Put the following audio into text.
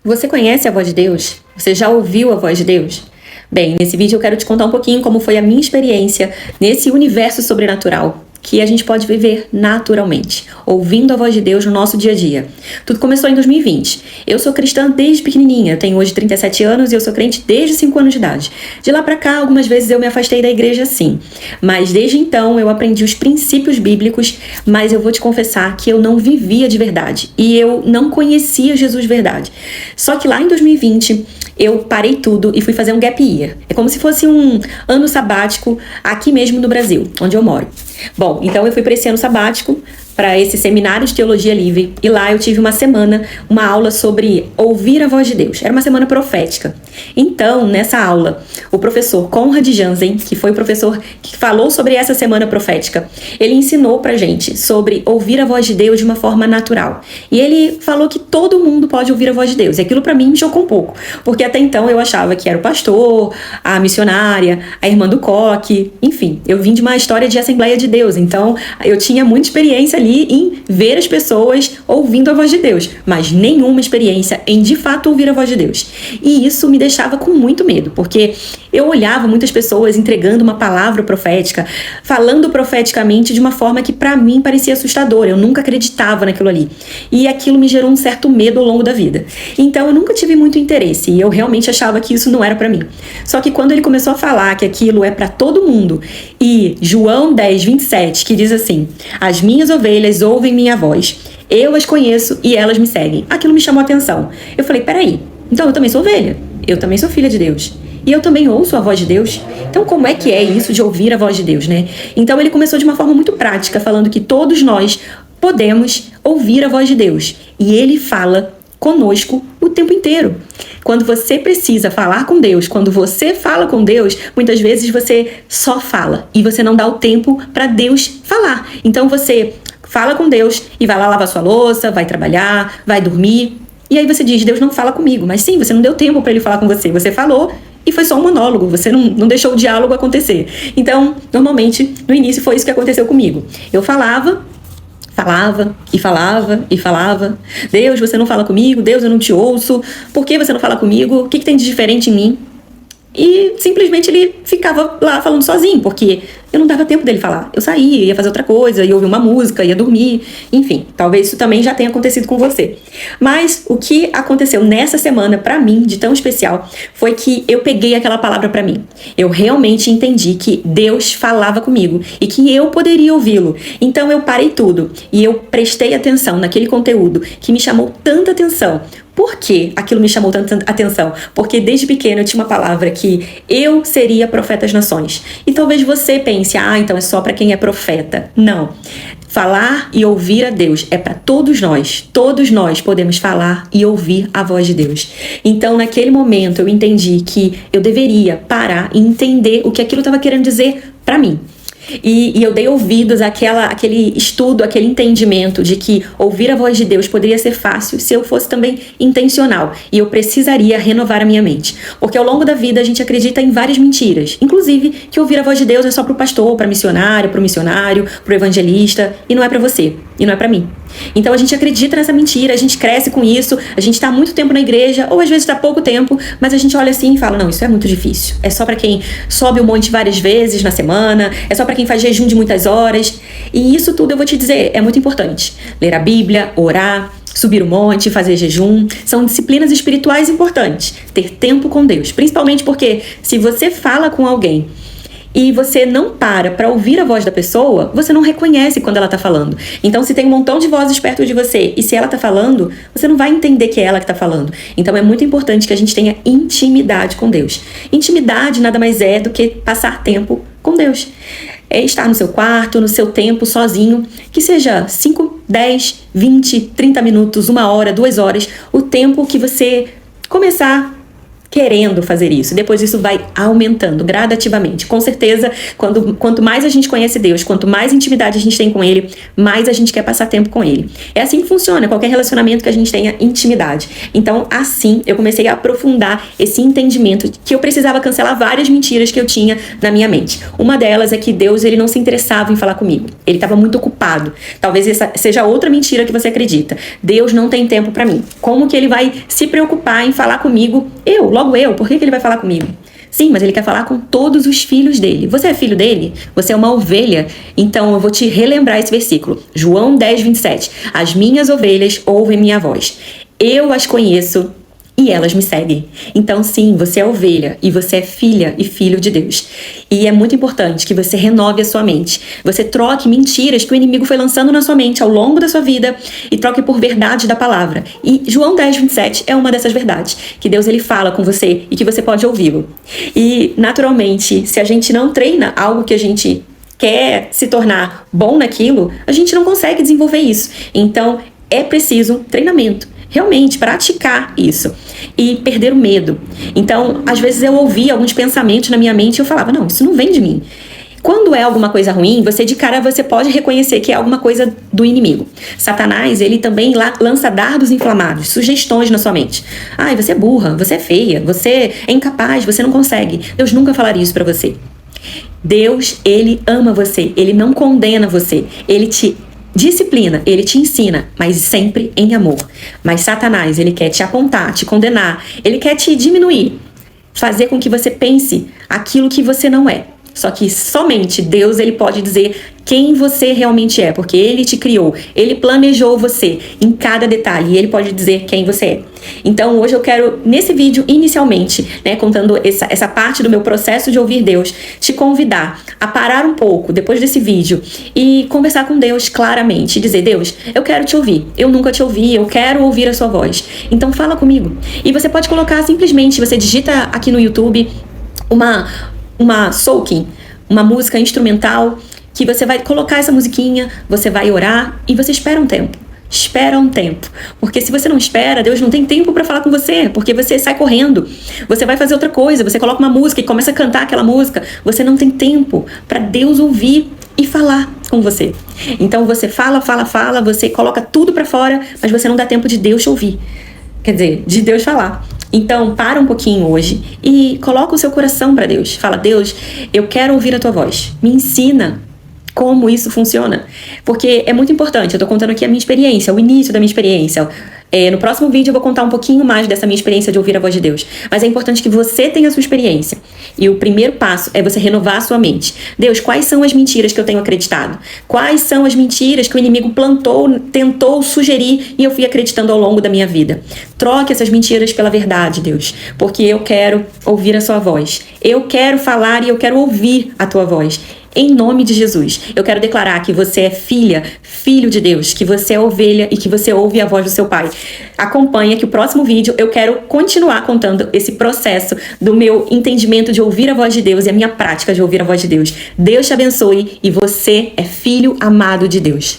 Você conhece a voz de Deus? Você já ouviu a voz de Deus? Bem, nesse vídeo eu quero te contar um pouquinho como foi a minha experiência nesse universo sobrenatural que a gente pode viver naturalmente, ouvindo a voz de Deus no nosso dia a dia. Tudo começou em 2020. Eu sou cristã desde pequenininha, eu tenho hoje 37 anos e eu sou crente desde 5 anos de idade. De lá pra cá, algumas vezes eu me afastei da igreja sim, mas desde então eu aprendi os princípios bíblicos, mas eu vou te confessar que eu não vivia de verdade e eu não conhecia Jesus de verdade. Só que lá em 2020, eu parei tudo e fui fazer um gap year. É como se fosse um ano sabático aqui mesmo no Brasil, onde eu moro. Bom, então eu fui para esse ano sabático, para esse seminário de teologia livre, e lá eu tive uma semana, uma aula sobre ouvir a voz de Deus. Era uma semana profética. Então, nessa aula, o professor Conrad Jansen, que foi o professor que falou sobre essa semana profética, ele ensinou pra gente sobre ouvir a voz de Deus de uma forma natural. E ele falou que todo mundo pode ouvir a voz de Deus. E aquilo pra mim me chocou um pouco, porque até então eu achava que era o pastor, a missionária, a irmã do coque, enfim, eu vim de uma história de Assembleia de Deus, então eu tinha muita experiência ali em ver as pessoas ouvindo a voz de Deus, mas nenhuma experiência em de fato ouvir a voz de Deus. E isso me deixava com muito medo, porque eu olhava muitas pessoas entregando uma palavra profética, falando profeticamente de uma forma que pra mim parecia assustadora. Eu nunca acreditava naquilo ali. E aquilo me gerou um certo medo ao longo da vida. Então eu nunca tive muito interesse e eu realmente achava que isso não era pra mim. Só que quando ele começou a falar que aquilo é pra todo mundo, e João 10:27, que diz assim: as minhas ovelhas ouvem minha voz, eu as conheço e elas me seguem. Aquilo me chamou a atenção. Eu falei, peraí, então eu também sou ovelha, eu também sou filha de Deus. E eu também ouço a voz de Deus. Então como é que é isso de ouvir a voz de Deus, né? Então ele começou de uma forma muito prática, falando que todos nós podemos ouvir a voz de Deus. E ele fala conosco o tempo inteiro. Quando você precisa falar com Deus, quando você fala com Deus, muitas vezes você só fala e você não dá o tempo para Deus falar. Então você fala com Deus e vai lá lavar sua louça, vai trabalhar, vai dormir. E aí você diz, Deus não fala comigo. Mas sim, você não deu tempo para ele falar com você. Você falou e foi só um monólogo, você não deixou o diálogo acontecer. Então, normalmente, no início foi isso que aconteceu comigo. Eu falava e falava. Deus, você não fala comigo. Deus, eu não te ouço. Por que você não fala comigo? O que tem de diferente em mim? E simplesmente ele ficava lá falando sozinho, porque eu não dava tempo dele falar. Eu saía, ia fazer outra coisa, ia ouvir uma música, ia dormir. Enfim, talvez isso também já tenha acontecido com você. Mas o que aconteceu nessa semana pra mim, de tão especial, foi que eu peguei aquela palavra pra mim. Eu realmente entendi que Deus falava comigo e que eu poderia ouvi-lo. Então eu parei tudo e eu prestei atenção naquele conteúdo que me chamou tanta atenção. Por que aquilo me chamou tanta atenção? Porque desde pequeno eu tinha uma palavra que eu seria profeta às nações. E talvez você pense, então é só para quem é profeta. Não. Falar e ouvir a Deus é para todos nós. Todos nós podemos falar e ouvir a voz de Deus. Então, naquele momento, eu entendi que eu deveria parar e entender o que aquilo estava querendo dizer para mim. E eu dei ouvidos àquele estudo, aquele entendimento de que ouvir a voz de Deus poderia ser fácil se eu fosse também intencional. E eu precisaria renovar a minha mente. Porque ao longo da vida a gente acredita em várias mentiras. Inclusive que ouvir a voz de Deus é só pro pastor, pra missionário, pro evangelista. E não é pra você. E não é pra mim. Então a gente acredita nessa mentira, a gente cresce com isso, a gente tá há muito tempo na igreja, ou às vezes tá pouco tempo, mas a gente olha assim e fala, não, isso é muito difícil. É só pra quem sobe o monte várias vezes na semana, é só pra quem faz jejum de muitas horas. E isso tudo eu vou te dizer, é muito importante. Ler a Bíblia, orar, subir o monte, fazer jejum, são disciplinas espirituais importantes. Ter tempo com Deus, principalmente porque se você fala com alguém e você não para ouvir a voz da pessoa, você não reconhece quando ela tá falando. Então, se tem um montão de vozes perto de você e se ela tá falando, você não vai entender que é ela que tá falando. Então, é muito importante que a gente tenha intimidade com Deus. Intimidade nada mais é do que passar tempo com Deus. É estar no seu quarto, no seu tempo, sozinho, que seja 5, 10, 20, 30 minutos, 1 hora, 2 horas, o tempo que você começar querendo fazer isso. Depois isso vai aumentando gradativamente. Com certeza, quanto mais a gente conhece Deus, quanto mais intimidade a gente tem com Ele, mais a gente quer passar tempo com Ele. É assim que funciona qualquer relacionamento que a gente tenha intimidade. Então, assim, eu comecei a aprofundar esse entendimento que eu precisava cancelar várias mentiras que eu tinha na minha mente. Uma delas é que Deus, ele não se interessava em falar comigo. Ele estava muito ocupado. Talvez essa seja outra mentira que você acredita. Deus não tem tempo para mim. Como que ele vai se preocupar em falar comigo? Logo eu, por que ele vai falar comigo? Sim, mas ele quer falar com todos os filhos dele. Você é filho dele? Você é uma ovelha? Então eu vou te relembrar esse versículo. João 10, 27. As minhas ovelhas ouvem minha voz. Eu as conheço e elas me seguem. Então sim, você é ovelha e você é filha e filho de Deus. E é muito importante que você renove a sua mente. Você troque mentiras que o inimigo foi lançando na sua mente ao longo da sua vida e troque por verdade da palavra. E João 10, 27 é uma dessas verdades, que Deus ele fala com você e que você pode ouvi-lo. E naturalmente, se a gente não treina algo que a gente quer se tornar bom naquilo, a gente não consegue desenvolver isso. Então é preciso treinamento. Realmente, praticar isso e perder o medo. Então, às vezes eu ouvia alguns pensamentos na minha mente e eu falava, não, isso não vem de mim. Quando é alguma coisa ruim, você de cara você pode reconhecer que é alguma coisa do inimigo. Satanás, ele também lança dardos inflamados, sugestões na sua mente. Ai, você é burra, você é feia, você é incapaz, você não consegue. Deus nunca falaria isso pra você. Deus, ele ama você, ele não condena você, ele te disciplina, ele te ensina, mas sempre em amor. Mas Satanás, ele quer te apontar, te condenar, ele quer te diminuir, fazer com que você pense aquilo que você não é. Só que somente Deus, ele pode dizer quem você realmente é, porque ele te criou, ele planejou você em cada detalhe e ele pode dizer quem você é. Então hoje eu quero, nesse vídeo, inicialmente, contando essa parte do meu processo de ouvir Deus, te convidar a parar um pouco depois desse vídeo e conversar com Deus claramente e dizer, Deus, eu quero te ouvir, eu nunca te ouvi, eu quero ouvir a sua voz, então fala comigo. E você pode colocar simplesmente, você digita aqui no YouTube uma soaking, uma música instrumental, que você vai colocar essa musiquinha, você vai orar e você espera um tempo. Espera um tempo. Porque se você não espera, Deus não tem tempo para falar com você, porque você sai correndo, você vai fazer outra coisa, você coloca uma música e começa a cantar aquela música, você não tem tempo para Deus ouvir e falar com você. Então você fala, você coloca tudo para fora, mas você não dá tempo de Deus te ouvir. Quer dizer, de Deus falar. Então, para um pouquinho hoje e coloca o seu coração para Deus. Fala, Deus, eu quero ouvir a tua voz. Me ensina como isso funciona. Porque é muito importante. Eu tô contando aqui a minha experiência, o início da minha experiência. No próximo vídeo eu vou contar um pouquinho mais dessa minha experiência de ouvir a voz de Deus. Mas é importante que você tenha a sua experiência. E o primeiro passo é você renovar a sua mente. Deus, quais são as mentiras que eu tenho acreditado? Quais são as mentiras que o inimigo plantou, tentou sugerir e eu fui acreditando ao longo da minha vida? Troque essas mentiras pela verdade, Deus. Porque eu quero ouvir a sua voz. Eu quero falar e eu quero ouvir a tua voz. Em nome de Jesus, eu quero declarar que você é filha, filho de Deus, que você é ovelha e que você ouve a voz do seu Pai. Acompanha que o próximo vídeo eu quero continuar contando esse processo do meu entendimento de ouvir a voz de Deus e a minha prática de ouvir a voz de Deus. Deus te abençoe e você é filho amado de Deus.